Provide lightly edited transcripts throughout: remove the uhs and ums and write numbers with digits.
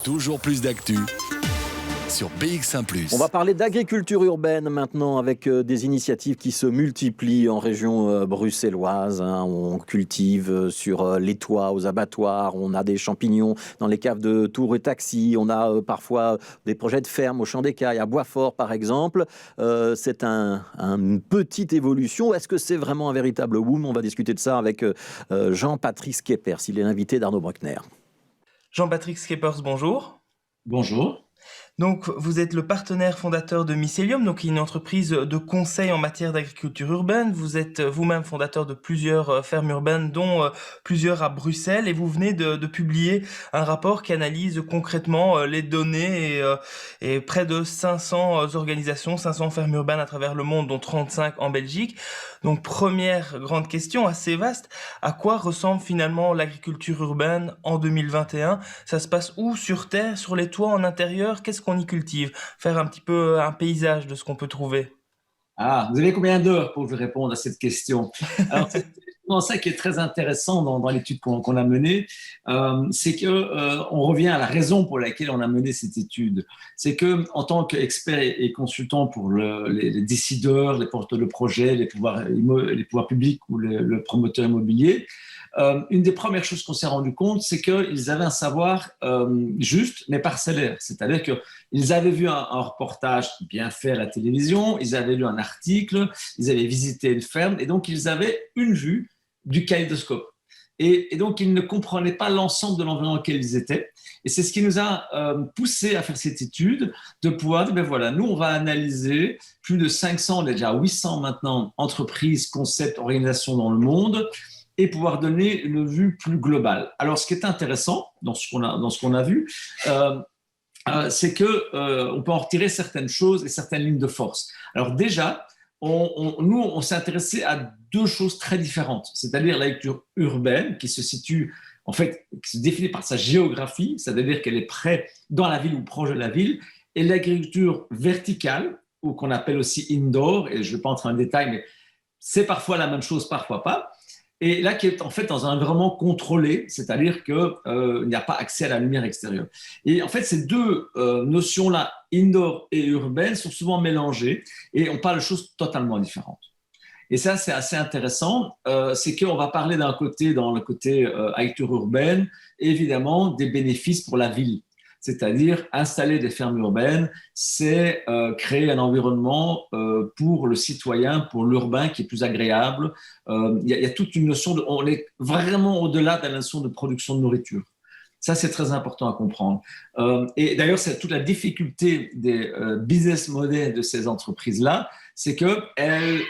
Toujours plus d'actu sur BX1 +. On va parler d'agriculture urbaine maintenant avec des initiatives qui se multiplient en région bruxelloise. On cultive sur les toits, aux abattoirs, on a des champignons dans les caves de Tours et Taxis, on a parfois des projets de ferme au Champ des Cailles, à Boisfort par exemple. C'est une petite évolution. Est-ce que c'est vraiment un véritable boom? On va discuter de ça avec Jean-Patrick Schepers. Il est l'invité d'Arnaud Bruckner. Jean-Patrick Schepers, bonjour. Bonjour. Donc, vous êtes le partenaire fondateur de Mycelium, donc une entreprise de conseil en matière d'agriculture urbaine. Vous êtes vous-même fondateur de plusieurs fermes urbaines, dont plusieurs à Bruxelles, et vous venez de publier un rapport qui analyse concrètement les données et près de 500 organisations, 500 fermes urbaines à travers le monde, dont 35 en Belgique. Donc, première grande question assez vaste, à quoi ressemble finalement l'agriculture urbaine en 2021? Ça se passe où? Sur terre, sur les toits, en intérieur? Qu'est-ce qu'on y cultive? Faire un petit peu un paysage de ce qu'on peut trouver. Ah, vous avez combien d'heures pour vous répondre à cette question? Alors, c'est justement ça qui est très intéressant dans l'étude qu'on a menée, c'est que on revient à la raison pour laquelle on a mené cette étude. C'est que en tant qu'expert et consultant pour les décideurs, les porteurs de projets, les pouvoirs publics ou le promoteur immobilier, une des premières choses qu'on s'est rendu compte, c'est qu'ils avaient un savoir juste, mais parcellaire. C'est-à-dire qu'ils avaient vu un reportage bien fait à la télévision, ils avaient lu un article, ils avaient visité une ferme, et donc ils avaient une vue du kaléidoscope. Et donc, ils ne comprenaient pas l'ensemble de l'environnement dans lequel ils étaient. Et c'est ce qui nous a poussé à faire cette étude, de pouvoir dire, ben voilà, nous, on va analyser plus de 500, on est déjà à 800 maintenant, entreprises, concepts, organisations dans le monde, et pouvoir donner une vue plus globale. Alors, ce qui est intéressant dans ce qu'on a vu, c'est qu'on peut en retirer certaines choses et certaines lignes de force. Alors déjà, nous, on s'est intéressé à deux choses très différentes, c'est-à-dire l'agriculture urbaine qui se situe, en fait, qui se définit par sa géographie, c'est-à-dire qu'elle est près dans la ville ou proche de la ville, et l'agriculture verticale, ou qu'on appelle aussi indoor, et je ne vais pas entrer en détail, mais c'est parfois la même chose, parfois pas. Et là, qui est en fait dans un environnement contrôlé, c'est-à-dire qu'il n'y a pas accès à la lumière extérieure. Et en fait, ces deux notions-là, indoor et urbaine, sont souvent mélangées et on parle de choses totalement différentes. Et ça, c'est assez intéressant. C'est qu'on va parler d'un côté, dans le côté agriculture urbaine, évidemment, des bénéfices pour la ville. C'est-à-dire installer des fermes urbaines, c'est créer un environnement pour le citoyen, pour l'urbain qui est plus agréable. Il y a toute une notion on est vraiment au-delà de la notion de production de nourriture. Ça, c'est très important à comprendre. Et d'ailleurs, c'est toute la difficulté des business models de ces entreprises-là, c'est qu'elles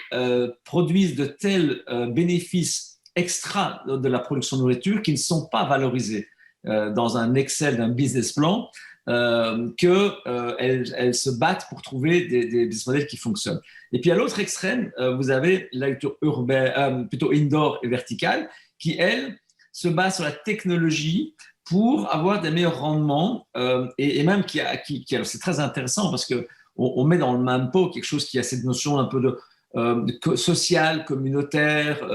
produisent de tels bénéfices extra de la production de nourriture qui ne sont pas valorisés dans un Excel d'un business plan, qu'elles se battent pour trouver des business models qui fonctionnent. Et puis à l'autre extrême, vous avez l'agriculture urbaine, plutôt indoor et verticale, qui, elle, se base sur la technologie pour avoir des meilleurs rendements, et même alors c'est très intéressant parce qu'on met dans le même pot quelque chose qui a cette notion un peu de social, communautaire.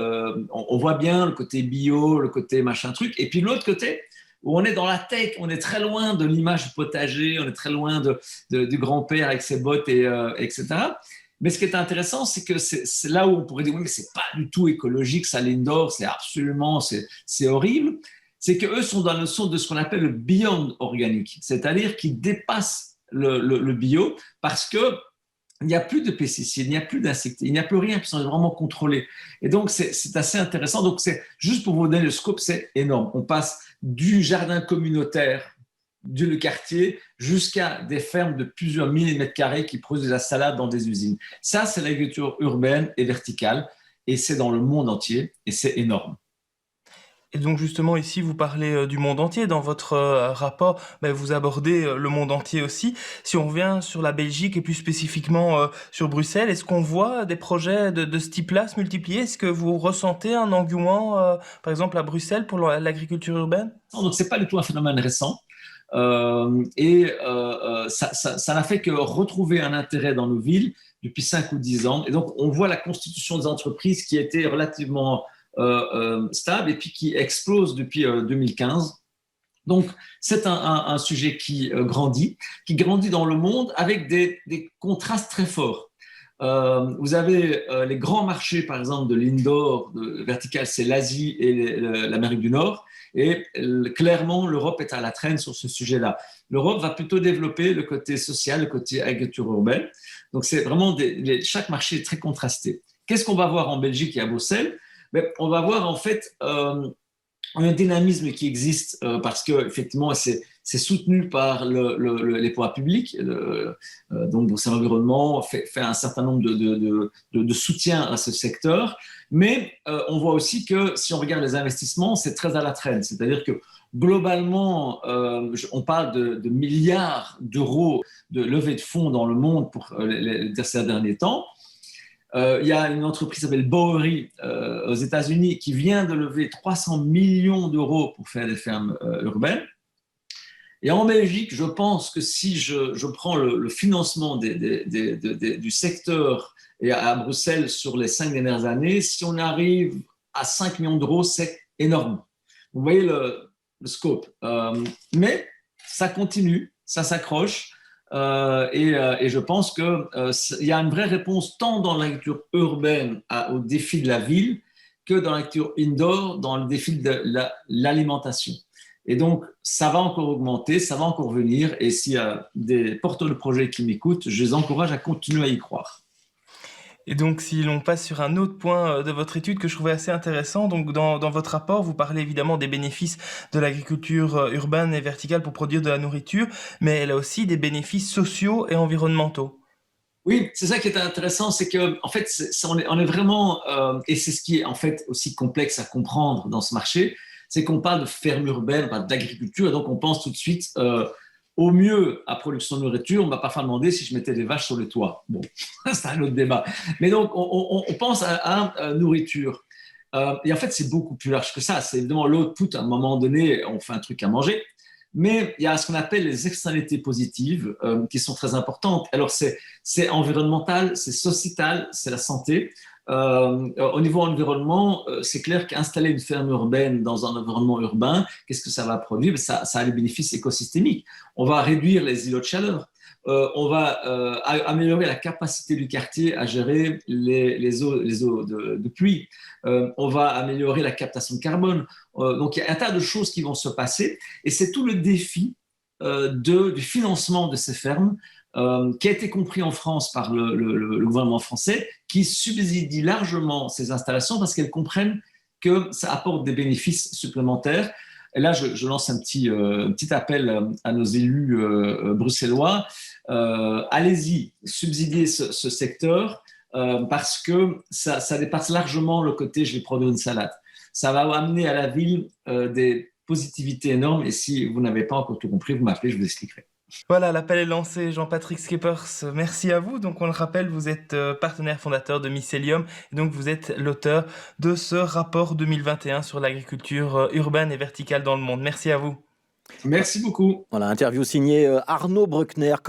On voit bien le côté bio, le côté machin truc, et puis l'autre côté, où on est dans la tech, on est très loin de l'image du potager, on est très loin du grand-père avec ses bottes, etc. Mais ce qui est intéressant, c'est que c'est là où on pourrait dire, oui, mais c'est pas du tout écologique, ça l'indoor, c'est horrible. C'est qu'eux sont dans la notion de ce qu'on appelle le beyond organique, c'est-à-dire qu'ils dépassent le bio parce que il n'y a plus de pesticides, il n'y a plus d'insecticides, il n'y a plus rien, puis ils sont vraiment contrôlés. Et donc, c'est assez intéressant. Donc, c'est juste pour vous donner le scope, c'est énorme. On passe du jardin communautaire du quartier jusqu'à des fermes de plusieurs milliers de mètres carrés qui produisent de la salade dans des usines. Ça, c'est l'agriculture urbaine et verticale, et c'est dans le monde entier, et c'est énorme. Et donc justement ici vous parlez du monde entier dans votre rapport, mais vous abordez le monde entier aussi. Si on revient sur la Belgique et plus spécifiquement sur Bruxelles, est-ce qu'on voit des projets de ce type-là se multiplier? Est-ce que vous ressentez un engouement, par exemple à Bruxelles, pour l'agriculture urbaine? Donc, ce n'est pas du tout un phénomène récent. Ça n'a fait que retrouver un intérêt dans nos villes depuis 5 ou 10 ans. Et donc, on voit la constitution des entreprises qui était relativement stable et puis qui explose depuis 2015. Donc, c'est un sujet qui grandit dans le monde avec des contrastes très forts. Vous avez les grands marchés, par exemple, de l'indoor, de vertical, c'est l'Asie et l'Amérique du Nord. Et clairement, l'Europe est à la traîne sur ce sujet-là. L'Europe va plutôt développer le côté social, le côté agriculture urbaine. Donc, c'est vraiment chaque marché est très contrasté. Qu'est-ce qu'on va voir en Belgique et à Bruxelles? On va voir en fait un dynamisme qui existe parce que effectivement c'est soutenu par les pouvoirs publics. Donc Bruxelles Environnement fait un certain nombre de soutien à ce secteur, mais on voit aussi que si on regarde les investissements, c'est très à la traîne. C'est-à-dire que globalement, on parle de milliards d'euros de levée de fonds dans le monde pour ces derniers temps. Il y a une entreprise qui s'appelle Bowery aux États-Unis qui vient de lever 300 millions d'euros pour faire des fermes urbaines. Et en Belgique, je pense que si je prends le financement du secteur et à Bruxelles sur les 5 dernières années, si on arrive à 5 millions d'euros, c'est énorme. Vous voyez le scope. Mais ça continue, ça s'accroche. Et je pense qu'il y a une vraie réponse tant dans l'agriculture urbaine au défi de la ville que dans l'agriculture indoor, dans le défi de l'alimentation. Et donc, ça va encore augmenter, ça va encore venir. Et s'il y a des porteurs de projets qui m'écoutent, je les encourage à continuer à y croire. Et donc, si l'on passe sur un autre point de votre étude que je trouvais assez intéressant, donc dans votre rapport, vous parlez évidemment des bénéfices de l'agriculture urbaine et verticale pour produire de la nourriture, mais elle a aussi des bénéfices sociaux et environnementaux. Oui, c'est ça qui est intéressant, c'est que en fait, on est vraiment, et c'est ce qui est en fait aussi complexe à comprendre dans ce marché, c'est qu'on parle de ferme urbaine, d'agriculture, et donc on pense tout de suite au mieux à production de nourriture. On ne va pas faire demander si je mettais des vaches sur le toit. Bon, c'est un autre débat. Mais donc, on pense à nourriture. Et en fait, c'est beaucoup plus large que ça. C'est évidemment l'output. À un moment donné, on fait un truc à manger. Mais il y a ce qu'on appelle les externalités positives qui sont très importantes. Alors, c'est environnemental, c'est sociétal, c'est la santé. Au niveau environnement, c'est clair qu'installer une ferme urbaine dans un environnement urbain, qu'est-ce que ça va produire? Ça a les bénéfices écosystémiques. On va réduire les îlots de chaleur. On va améliorer la capacité du quartier à gérer les eaux de pluie. On va améliorer la captation de carbone. Donc, il y a un tas de choses qui vont se passer. Et c'est tout le défi du financement de ces fermes qui a été compris en France par le gouvernement français, qui subsidie largement ces installations parce qu'elles comprennent que ça apporte des bénéfices supplémentaires. Et là, je lance un petit appel à nos élus bruxellois. Allez-y, subsidiez ce secteur parce que ça dépasse largement le côté « je vais produire une salade ». Ça va amener à la ville des positivités énormes. Et si vous n'avez pas encore tout compris, vous m'appelez, je vous expliquerai. Voilà, l'appel est lancé, Jean-Patrick Schippers. Merci à vous. Donc, on le rappelle, vous êtes partenaire fondateur de Mycelium et donc vous êtes l'auteur de ce rapport 2021 sur l'agriculture urbaine et verticale dans le monde. Merci à vous. Merci beaucoup. Voilà, interview signée Arnaud Bruckner.